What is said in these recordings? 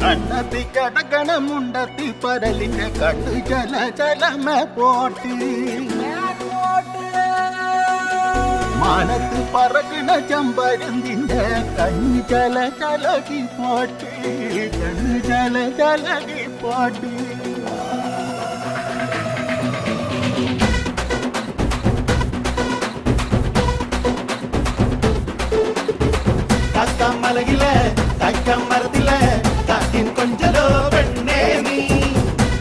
കണ്ണത്തി കടകണം മുണ്ടത്തി പരലിന്റെ കണ്ണു ചല ചലമ പോട്ട് മാനത്ത് പറക്കണ ചമ്പരന്തിന്റെ കണ്ണു ചല ചലകി പോട്ട് കണ്ണു ചല ചലകി പോട്ട് മലയില തക്കം മരത്തില കാറ്റിൻ കൊഞ്ചലോ പെണ്ണേ നീ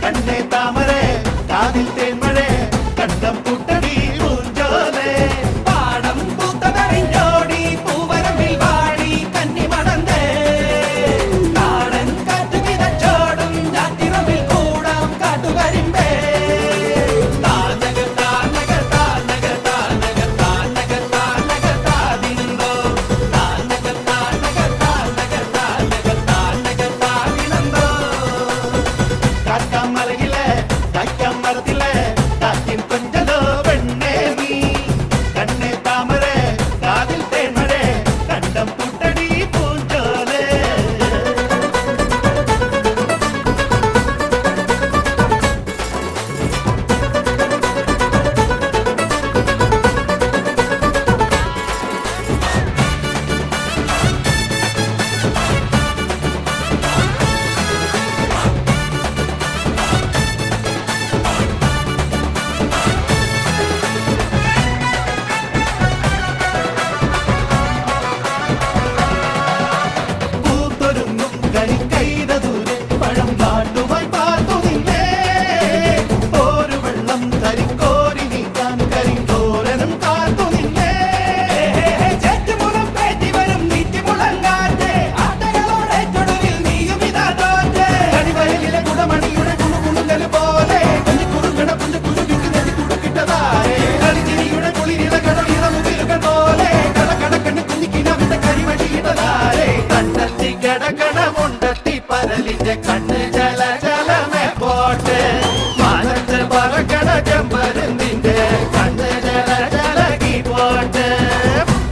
കണ്ണേ താമരെ കാതിൽ തേന്മഴേ കണ്ടം പൂട്ടടി പൂഞ്ചോലേ പാടം പൂത്തതറിഞ്ഞോടി പൂവരമ്പിൽ വാടി കന്നി മടന്തേ നാടൻ കാറ്റു കിതച്ചോടും ഞാറ്റിറമ്പിൽ കൂടാം കാട്ടുകരിമ്പേ കണ്ണ് ജല ജലമേ പോട്ട് മാനത്ത് പറക്കണ ചെമ്പരുന്തിന്റെ കണ്ണ് ജല ജലകി പോട്ട്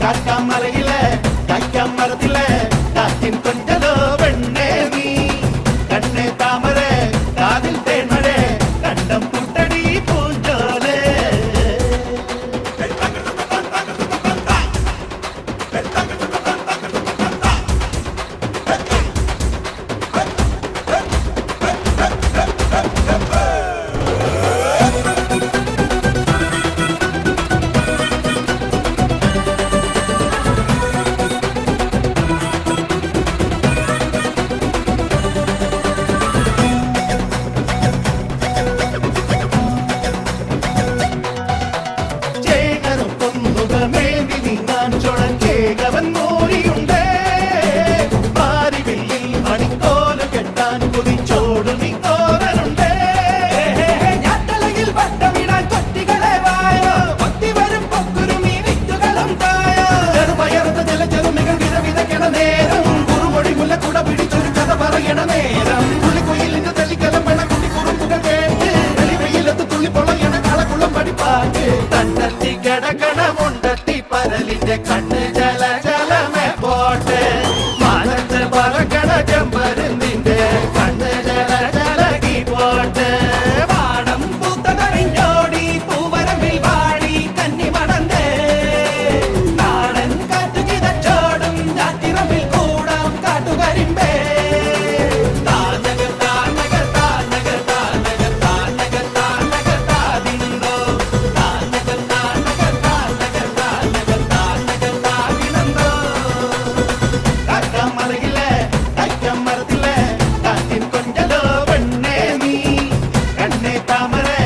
കാക്കാം മലയിലെ കാക്കാം മരത്തിലെ കാറ്റിൻ കൊഞ്ചലോ പെണ്ണേ നീ കണ്ണേ താമരെ കാതിൽ തേന്മഴേ കണ്ടം പൂട്ടടി പൂഞ്ചോലേ കണ്ണ് ജല ജലമേ പോട്ട് മാനത്ത് പറക്കണ ചെമ്പരുന്തിന്റെ കണ്ണ് ജല ജലകി പോട്ട് പാടം പൂത്തതറിഞ്ഞോടി പൂവരമ്പിൽ വാടി കന്നി മടന്തേ നാടൻ കാറ്റു കിതച്ചോടും ഞാറ്റിറമ്പിൽ കൂടാം കാട്ടുകരിമ്പേ മരത്തിലെ കാറ്റിൻ കൊഞ്ചലോ പെണ്ണേ നീ കണ്ണേ താമരെ